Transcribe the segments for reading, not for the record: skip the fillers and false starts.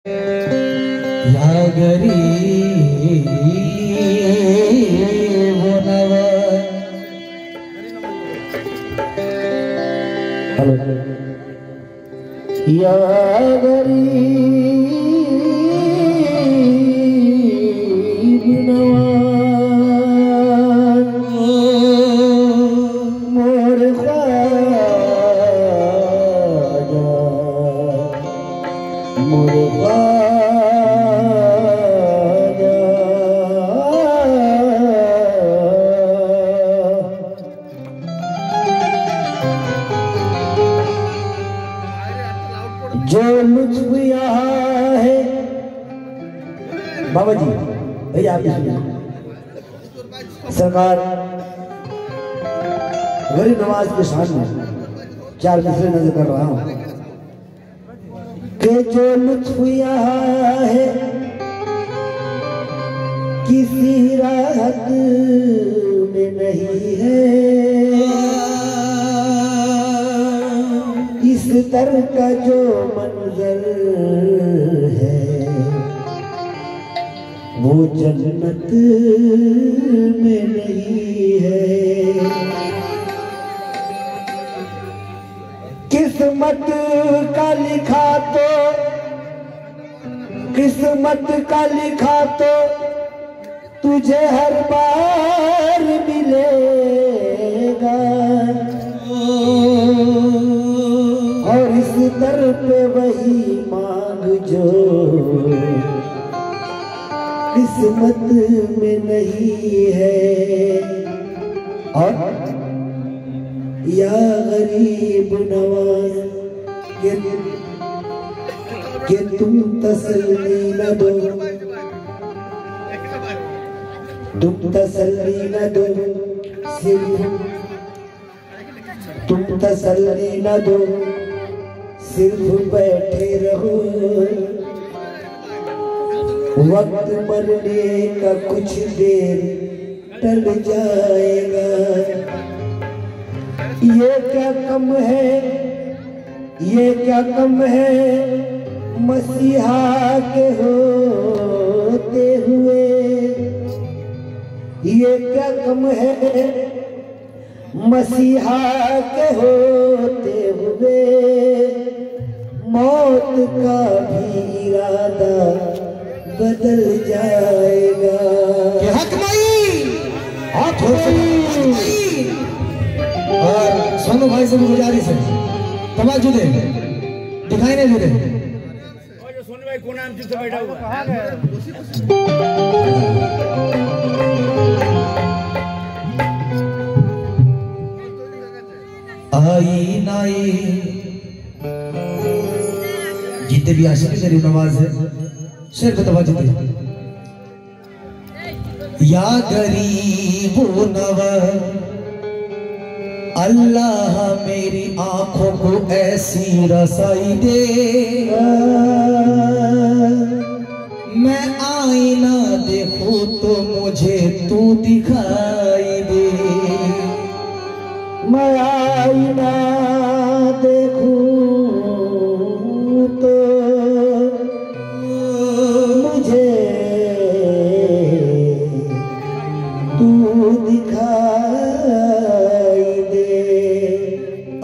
या गरीब नवाज। या गरीब नवाज मोर ख्वाजा मोर जो लुत्फ यहाँ है। बाबा जी भैया आप सरकार गरीब नवाज के सामने चार मिसरे नजर कर रहा हूँ कि जो लुत्फ यहाँ है किसी राहत में नहीं है। इस दर का जो मंजर है वो जन्नत में नहीं है। किस्मत का लिखा तो किस्मत का लिखा तो तुझे हर बार मिलेगा और इस दर पे वही मांग जो किस्मत में नहीं है। और या गरीब नवाज कि तुम तसल्ली न दो तुम तसल्ली न दो सिर्फ तुम तसल्ली न दो सिर्फ बैठे रहो। वक्त मरने का कुछ देर टल जाएगा। ये क्या कम है ये क्या कम है मसीहा के होते हुए। ये क्या कम है मसीहा के होते हुए। मौत का भी इरादा बदल जाएगा। हक नहीं और सोनू भाई से भी गुजारिश है तवज्जो दे दिखाई नहीं दे रहे। और जो सोनू भाई कोना से बैठा हुआ आई नाई जितने भी आशिक गरीब नवाज है शेर को तवज्जो दे। या गरीब नवाज अल्लाह मेरी आंखों को ऐसी रसाई दे। मैं आईना देखूं तो मुझे तू दिखाई दे। मैं आईना देखूं तो मुझे तू दिखाई दे।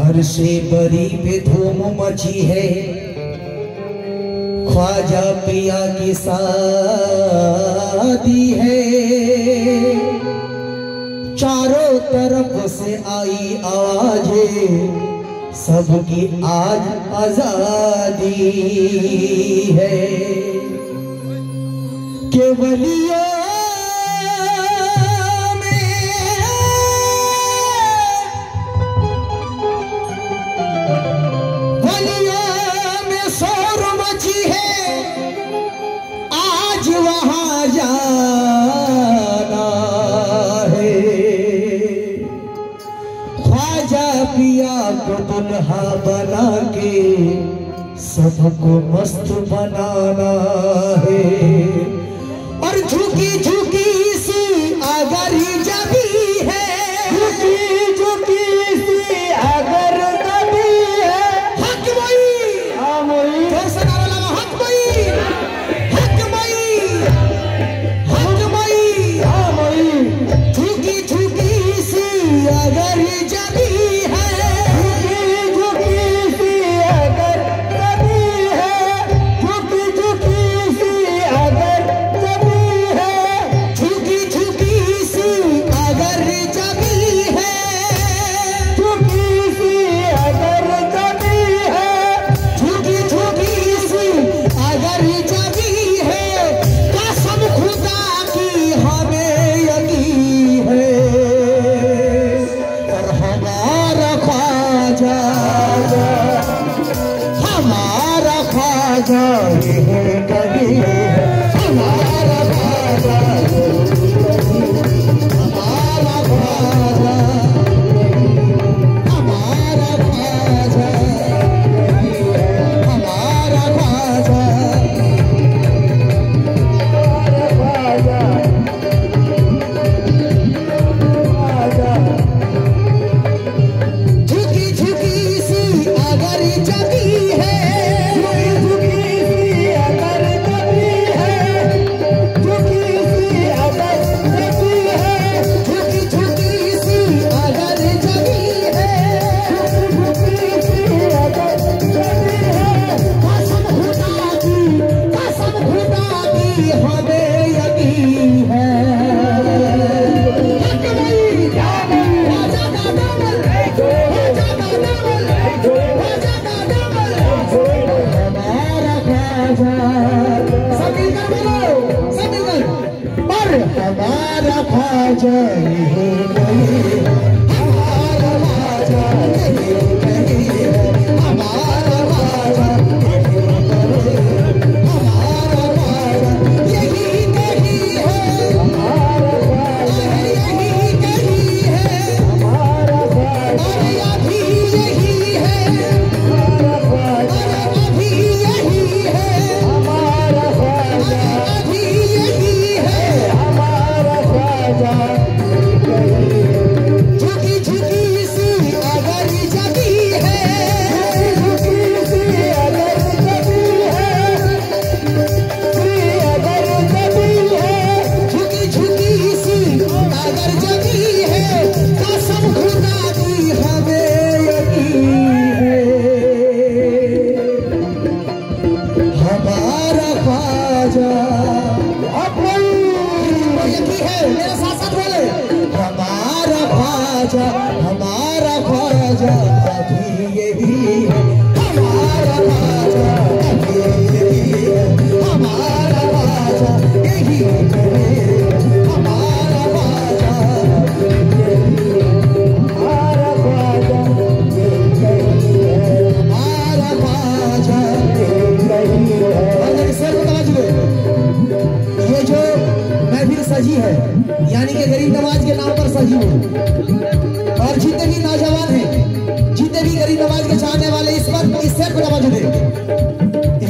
अरशे बरी पे धूम मची है ख्वाजा पिया की शादी है। चारों तरफ से आई आवाजें सबकी आज आजादी है। केवलियों में शोर मची है आज वहां जाना है। ख्वाजा पिया को दुल्हा बना के सबको मस्त बनाना है। और झुकी झुकी सी अगर जबी है झुकी झुकी सी अगर जबी है। हक वही हाँ वही हक वही यही कहीं है हमारा ख्वाजा, हमारा ख्वाजा, हमारा ख्वाजा, हमारा ख्वाजा, झुकी झुकी सी अगर जबी है, झुकी सी अगर जबी है, झुकी सी अगर जबी है, झुकी झुकी सी अगर जबी है, झुकी सी अगर जबी है, कसम खुदा की हमें यकीन है। हमारा ख्वाजा यही कहीं है, हमारा ख्वाजा यही कहीं है, हमारा ख्वाजा यही कहीं है, हमारा ख्वाजा यही कहीं है, हमारा ख्वाजा यही कहीं है, हमारा ख्वाजा अभी यही है, हमारा ख्वाजा अभी यही है, हमारा ख्वाजा अभी यही है, हमारा ख्वाजा झुकी झुकी सी अगर जबी है, झुकी सी अगर जबी है, अगर जबी है, झुकी झुकी सी अगर जबी है, कसम खुदा की हमें यकीन है। हमारा ख्वाजा यही है, मेरे साथ साथ बोले हमारा ख्वाजा, हमारा ख्वाजा अभी यही है, हमारा ख्वाजा अभी यही है, हमारा ख्वाजा यही है, हमारा ख्वाजा हमारा ख्वाजा हमारा ख्वाजा ये जो महफिल सजी है यानी कि गरीब नवाज के नाम पर सजी हो, और जितने भी नौजवान हैं, जितने भी गरीब नवाज के चाहने वाले इस पर इस शेर को नवाज दे।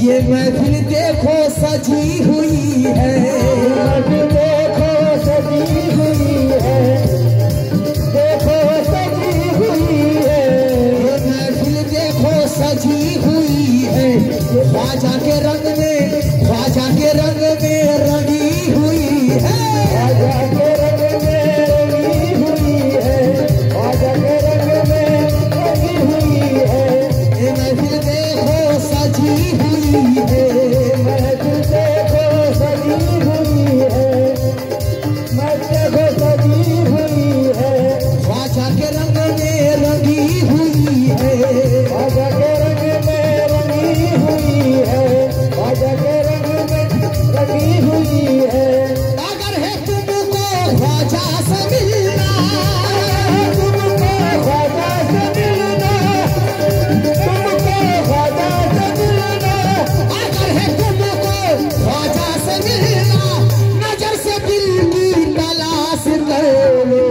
ये महफिल देखो सजी हुई है, देखो सजी हुई है, देखो सजी हुई है, ये महफिल देखो सजी हुई है, ख्वाजा के रंग में, ख्वाजा के रंग में रंगी हुई है, ख्वाजा के रंग में रंगी हुई है, ख्वाजा के रंग में रंगी हुई है, ये महफिल देखो सजी हुई है, महफिल देखो सजी हुई है, महफिल देखो सजी हुई है, ख्वाजा के रंग में रंगी हुई है, ख्वाजा के रंग में रंगी हुई है, ख्वाजा के रंग में रंगी हुई है। अगर है तुमको ख्वाजा से मिलना, तुमको ख्वाजा से मिलना, तुमको ख्वाजा से मिलना, अगर है तुमको ख्वाजा से मिलना, नजर से दिल की तलाश कर लो,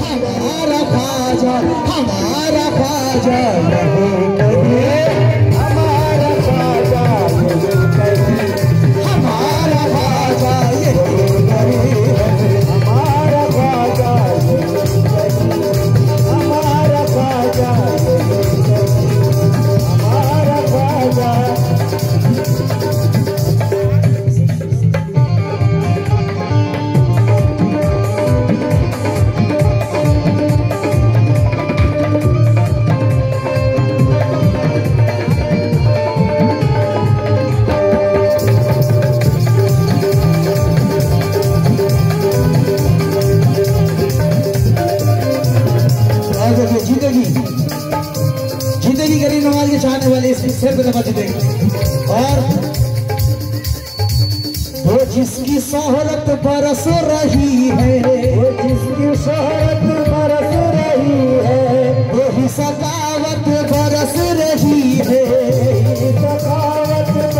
हमारा ख्वाजा, हमारा ख्वाजा यही कहीं है, हमारा ख्वाजा यही कहीं है, हमारा ख्वाजा यही कहीं है, हमारा ख्वाजा यही कहीं है, हमारा ख्वाजा यही कहीं है, हमारा ख्वाजा। जिंदगी गरीब नवाज के चाहने वाले इस शेर को दबा देंगे। और वो जिसकी शोहरत बरस रही है, वो जिसकी शोहरत बरस रही है, वही सखावत बरस रही है, सखावत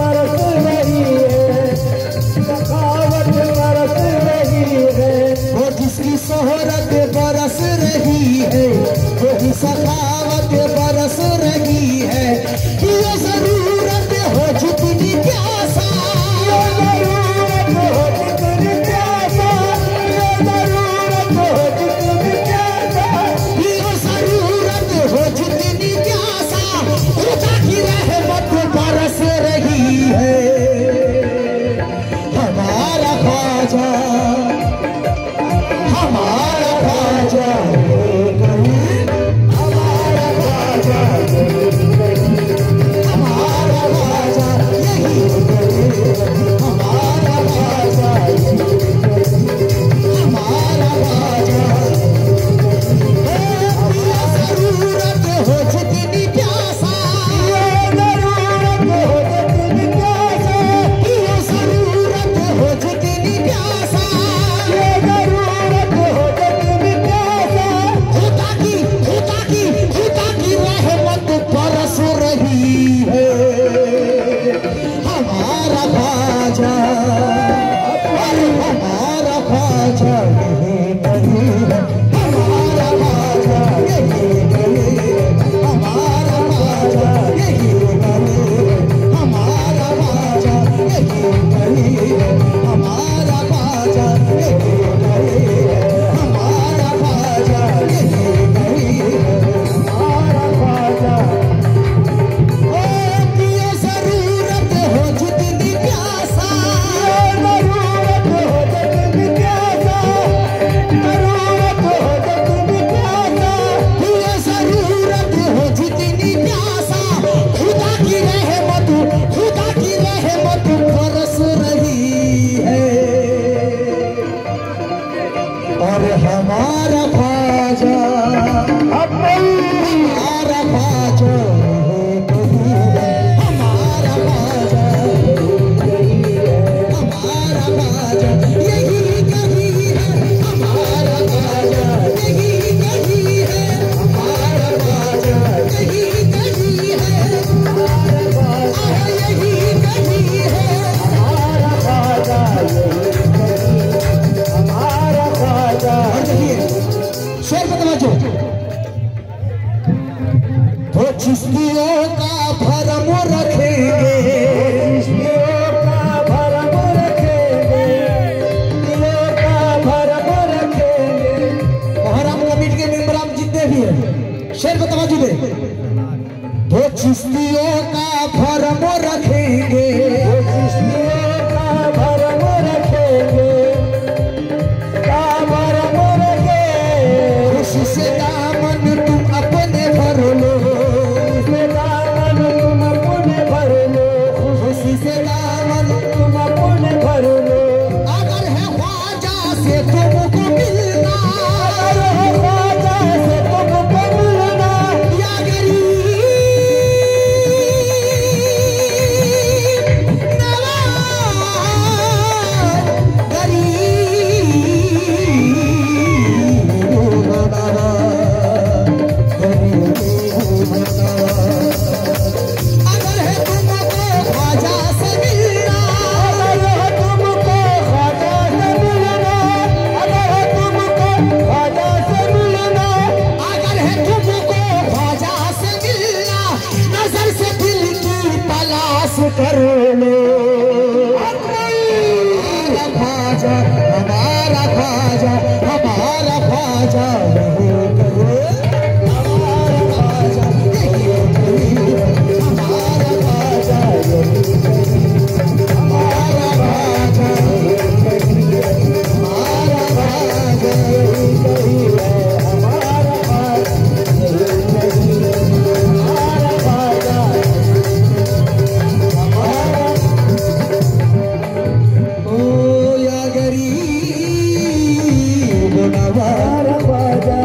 सखावत बरस रही है, ये जरूरत हो जितनी प्यासा, ये जरूरत हो जितनी प्यासा, ये जरूरत हो जितनी प्यासा, ये जरूरत हो जितनी प्यासा, खुदा की रहमत बरस रही है। हमारा ख्वाजा, हमारा ख्वाजा, हमारा ख्वाजा, हमारा ख्वाजा यही हमारा ख्वाजा, हमारा ख्वाजा। ये जरूरत हो जितनी प्यासा, ये जरूरत हो जितनी प्यासा, ये जरूरत हो जितनी प्यासा, ये जरूरत हो जितनी प्यासा, खुदा की रहमत बरस रही है। हमारा ख्वाजा, अरे हमारा ख्वाजा यही कहीं है, हमारा ख्वाजा यही कहीं है, हमारा ख्वाजा यही कहीं है, हमारा ख्वाजा यही कहीं है, हमारा ख्वाजा यही कहीं है, हमारा ख्वाजा यही कहीं है, हमारा ख्वाजा। ओ ये जरूरत हो जितनी प्यासा, ये जरूरत हो जितनी प्यासा, जरूरत हो जितनी प्यासा, ये जरूरत हो जितनी प्यासा, खुदा की रहमत बरस रही है। और हमारा ख्वाजा, हमारा ख्वाजा हमारा ख्वाजा, हमारा ख्वाजा यही कहीं है, हमारा ख्वाजा यही कहीं है, हमारा ख्वाजा यही कहीं है, हमारा ख्वाजा यही कहीं है, हमारा ख्वाजा यही कहीं है, हमारा ख्वाजा। और देखिए शेर पे तवज्जो, वो चिश्तियों का भरम रखेंगे, चिश्तियों का भरम रखेंगे, चिश्तियों का भरम रखेंगे। मुहर्रम कमेटी के मेंबर आप जितने भी हैं, शेर पे तवज्जो दे। वो चिश्तियों का भरम रखेंगे, वो चिश्तियों का भरम रखेंगे, का भरम रखेंगे। खुशी से दामन तुम अपने भर लो, खुशी से दामन तुम अपने भर लो, खुशी से दामन तुम अपने भर लो। अगर है ख्वाजा से तुमको मिलना, अगर है ख्वाजा से तुमको मिलना, या गरीब नवाज, अगर है तुमको ख्वाजा से मिलना, अगर है तुमको ख्वाजा से मिलना, अगर है तुमको ख्वाजा से मिलना, अगर है तुमको ख्वाजा से मिलना, नजर से दिल की तलाश कर लो। हमारा ख्वाजा, हमारा ख्वाजा, हमारा ख्वाजा यही करो, हमारा ख्वाजा यही करो, हमारा ख्वाजा यही करो, हमारा ख्वाजा यही करो, हमारा ख्वाजा यही करो, हमारा ख्वाजा यही करो, हमारा ख्वाजा हमारा। ओ या गरीब नवाज ख्वाजा,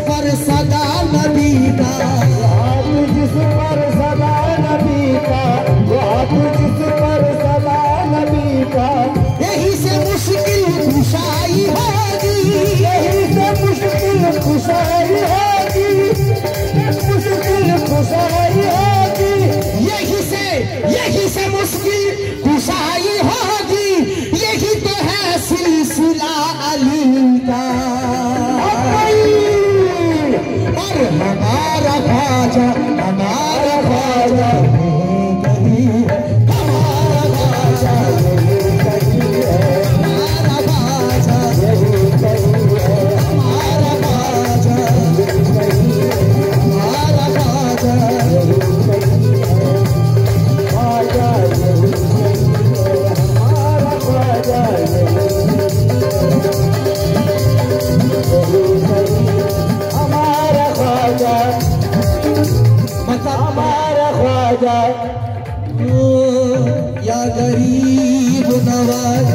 पर सदा नबी का, हाथ जिस पर सदा नबी का, हाथ जिस पर सदा नबी का, यही से मुश्किल कुशाई होगी, यही से मुश्किल कुशाई होगी, मुश्किल कुशाई होगी, यही से मुश्किल कुशाई होगी, यही तो है सिलसिला अली का। और हमारा ख्वाजा हमारा ख्वाजा कहीं है, हमारा ख्वाजा कहीं है, हमारा ख्वाजा यही कहीं है, हमारा ख्वाजा कहीं है, हमारा ख्वाजा ख्वाजा यही कहीं है, हमारा ख्वाजा यही हमारा ख्वाजा, हमारा ख्वाजा। या गरीब नवाज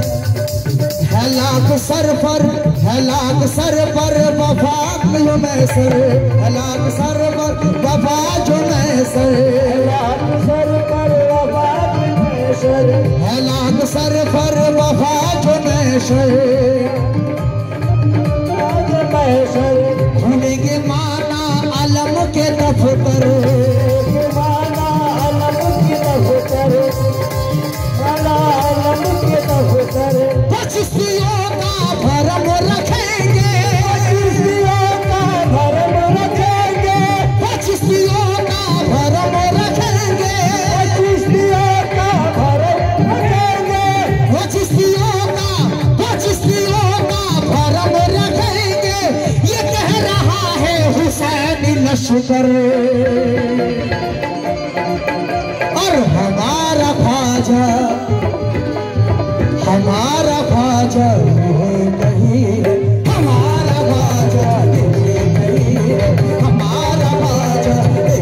है लाख सर पर, है लाख सर पर वफा जो मैं सर, है लाख सर पर वफा जो मैं सर, लाख सर पर वफा में सर, है लाख सर पर वफा जो मैं सर, आज मैं सर, भूलेंगे माना अलम के दफ्तर, माना अलम की दफ्तर, माना अलम की दफ्तर, पचिस्तियों का भरम रखेंगे, पचिस्तियों का भरम रखेंगे, पचिस्तियों का भरम रखेंगे, पचिस्तियों का भरम रखेंगे, पचिस्तियों का भरम रखेंगे, ये कह रहा है हुसैन लश्कर। और हमारा ख्वाजा ये कहीं है, हमारा ख्वाजा ये कहीं है, हमारा ख्वाजा ये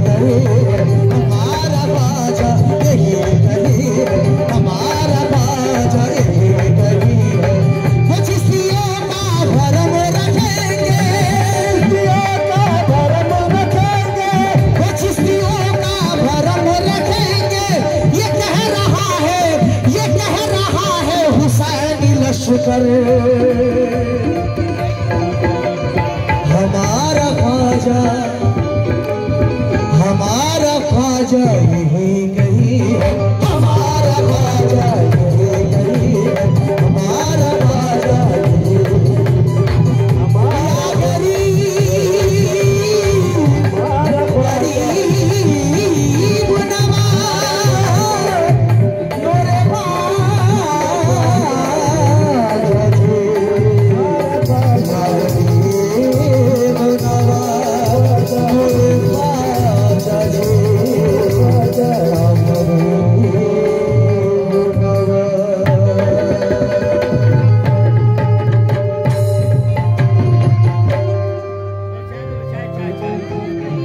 कहीं है, हमारा ख्वाजा ये कहीं है, हमारा ख्वाजा ये कहीं है। पचिस्तियों का भरम रखेंगे, पचिस्तियों का भरम रखेंगे, पचिस्तियों का भरम रखेंगे, ये कह रहा है हुसैन लश्कर। हमारा ख्वाजा यही कहीं है, हमारा ख्वाजा यही कहीं है, हमारा ख्वाजा यही हमारा गरीब हमारा ख्वाजा, गरीब नवाज नूरे ख्वाजा जी, गरीब नवाज नूरे ख्वाजा जी,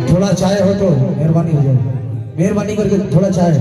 थोड़ा चाय हो तो मेहरबानी हो जाए, मेहरबानी करके थोड़ा चाय।